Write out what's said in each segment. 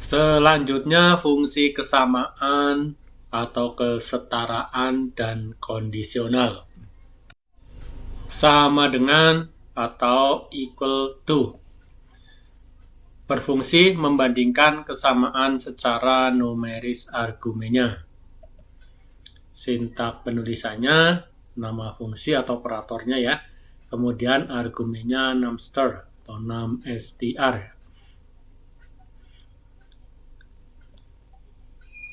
Selanjutnya fungsi kesamaan atau kesetaraan dan kondisional. Sama dengan atau equal to. Berfungsi membandingkan kesamaan secara numeris argumennya. Sintak penulisannya, nama fungsi atau operatornya ya. Kemudian argumennya numster atau numstr.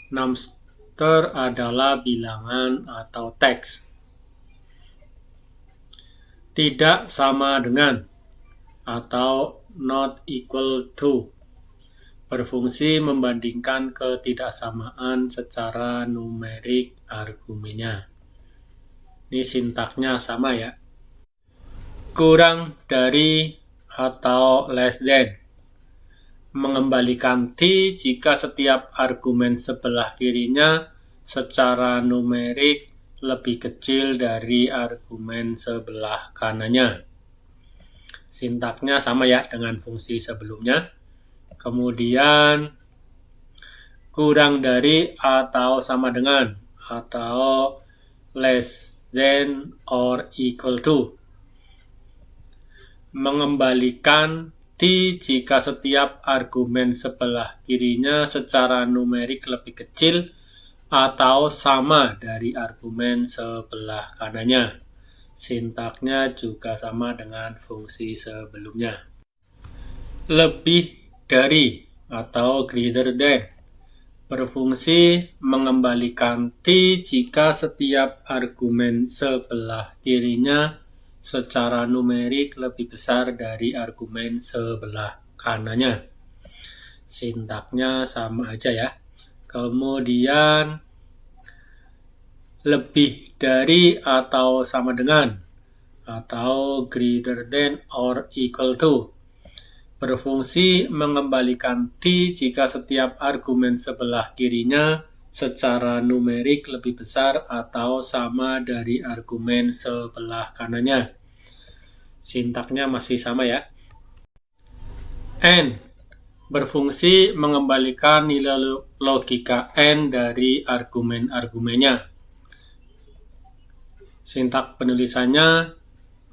Numster adalah bilangan atau teks. Tidak sama dengan atau not equal to. Berfungsi membandingkan ketidaksamaan secara numerik argumennya. Ini sintaknya sama ya. Kurang dari atau less than. Mengembalikan t jika setiap argumen sebelah kirinya secara numerik lebih kecil dari argumen sebelah kanannya. Sintaknya sama ya dengan fungsi sebelumnya. Kemudian kurang dari atau sama dengan atau less than or equal to. Mengembalikan t jika setiap argumen sebelah kirinya secara numerik lebih kecil atau sama dari argumen sebelah kanannya. Sintaknya juga sama dengan fungsi sebelumnya. Lebih dari atau greater than. Berfungsi mengembalikan t jika setiap argumen sebelah kirinya secara numerik lebih besar dari argumen sebelah kanannya. Sintaknya sama aja ya. Kemudian lebih dari atau sama dengan atau greater than or equal to. Berfungsi mengembalikan t jika setiap argumen sebelah kirinya secara numerik lebih besar atau sama dari argumen sebelah kanannya. Sintaknya masih sama ya. N. Berfungsi mengembalikan nilai logika n dari argumen-argumennya. Sintak penulisannya,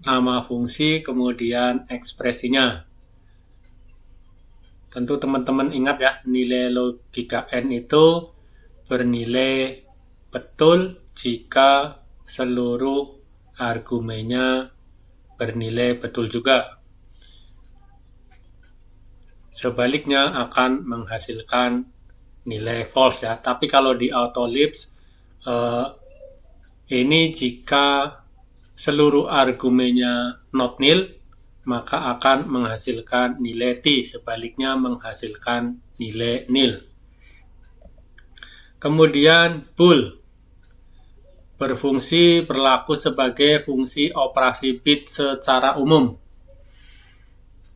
nama fungsi, kemudian ekspresinya. Tentu teman-teman ingat ya, nilai logika n itu bernilai betul jika seluruh argumennya bernilai betul juga. Sebaliknya akan menghasilkan nilai false ya. Tapi kalau di AutoLibs ini jika seluruh argumennya not nil, maka akan menghasilkan nilai t. Sebaliknya menghasilkan nilai nil. Kemudian bool. Berfungsi berlaku sebagai fungsi operasi bit secara umum.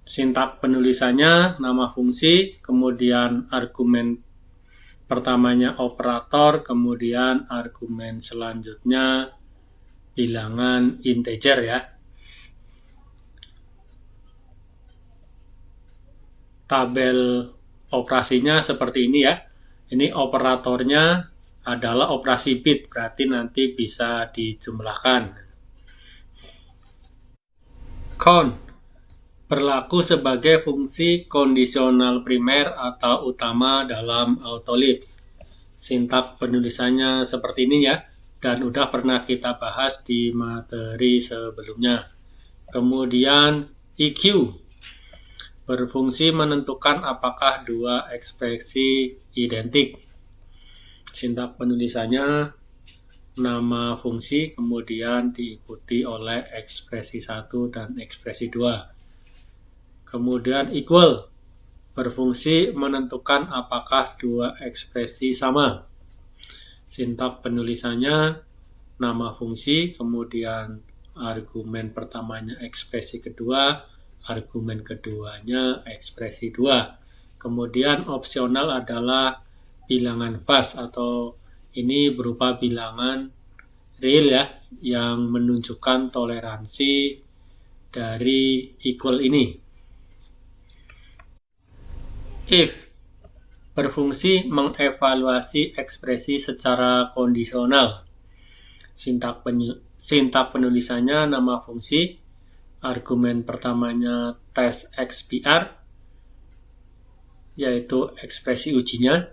Sintak penulisannya, nama fungsi, kemudian argumen pertamanya operator, kemudian argumen selanjutnya bilangan integer ya. Tabel operasinya seperti ini ya. Ini operatornya adalah operasi bit, berarti nanti bisa dijumlahkan. Count. Berlaku sebagai fungsi kondisional primer atau utama dalam AutoLibs. Sintak penulisannya seperti ini ya, dan udah pernah kita bahas di materi sebelumnya. Kemudian EQ. Berfungsi menentukan apakah dua ekspresi identik. Sintak penulisannya, nama fungsi, kemudian diikuti oleh ekspresi 1 dan ekspresi 2. Kemudian equal, berfungsi menentukan apakah dua ekspresi sama. Sintak penulisannya, nama fungsi, kemudian argumen pertamanya ekspresi kedua, argumen keduanya ekspresi 2. Kemudian opsional adalah bilangan fast atau ini berupa bilangan real ya, yang menunjukkan toleransi dari equal ini. If. berfungsi mengevaluasi ekspresi secara kondisional. Sintak penulisannya nama fungsi, argumen pertamanya tes XPR, yaitu ekspresi ujinya,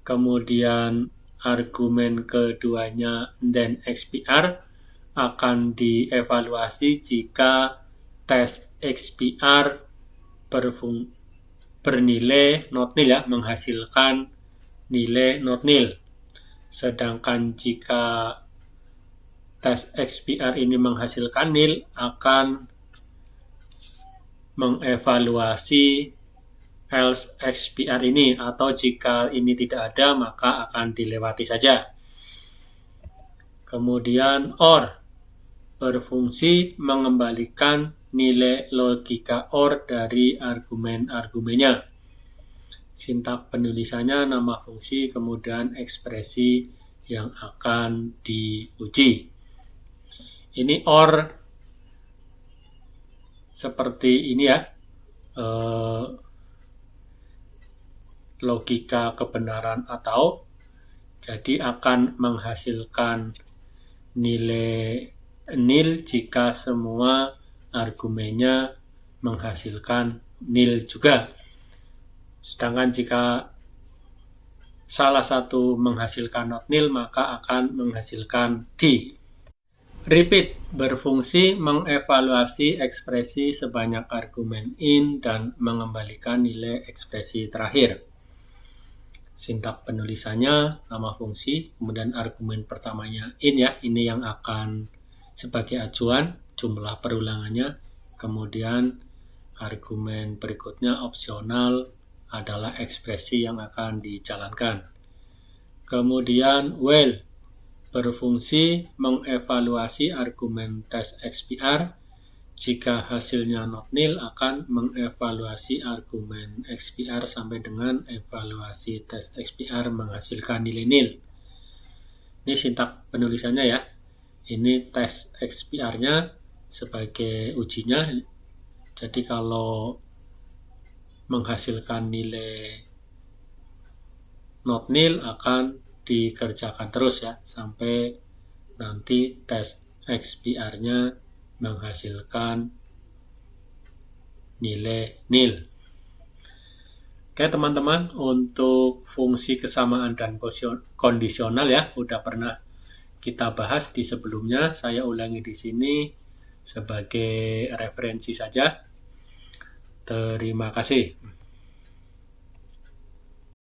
kemudian argumen keduanya then XPR akan dievaluasi jika tes XPR bernilai not nil ya, menghasilkan nilai not nil. Sedangkan jika tes XPR ini menghasilkan nil, akan mengevaluasi else XPR ini, atau jika ini tidak ada maka akan dilewati saja. Kemudian OR berfungsi mengembalikan nilai logika OR dari argumen-argumennya. Sintak penulisannya nama fungsi, kemudian ekspresi yang akan diuji. Ini OR seperti ini ya, logika kebenaran atau, jadi akan menghasilkan nilai nil jika semua argumennya menghasilkan nil juga. Sedangkan jika salah satu menghasilkan not nil, maka akan menghasilkan D. Repeat berfungsi mengevaluasi ekspresi sebanyak argumen in dan mengembalikan nilai ekspresi terakhir. Sintak penulisannya nama fungsi, kemudian argumen pertamanya in ya, ini yang akan sebagai acuan, jumlah perulangannya, kemudian argumen berikutnya opsional adalah ekspresi yang akan dijalankan. Kemudian while berfungsi mengevaluasi argumen tes XPR, jika hasilnya not nil akan mengevaluasi argumen XPR sampai dengan evaluasi tes XPR menghasilkan nilai nil. Ini sintak penulisannya ya. Ini tes XPR-nya sebagai ujinya. Jadi kalau menghasilkan nilai not nil akan dikerjakan terus ya, sampai nanti tes XPR-nya menghasilkan nilai nil. Oke teman-teman, untuk fungsi kesamaan dan kondisional ya, udah pernah kita bahas di sebelumnya. Saya ulangi di sini sebagai referensi saja. Terima kasih.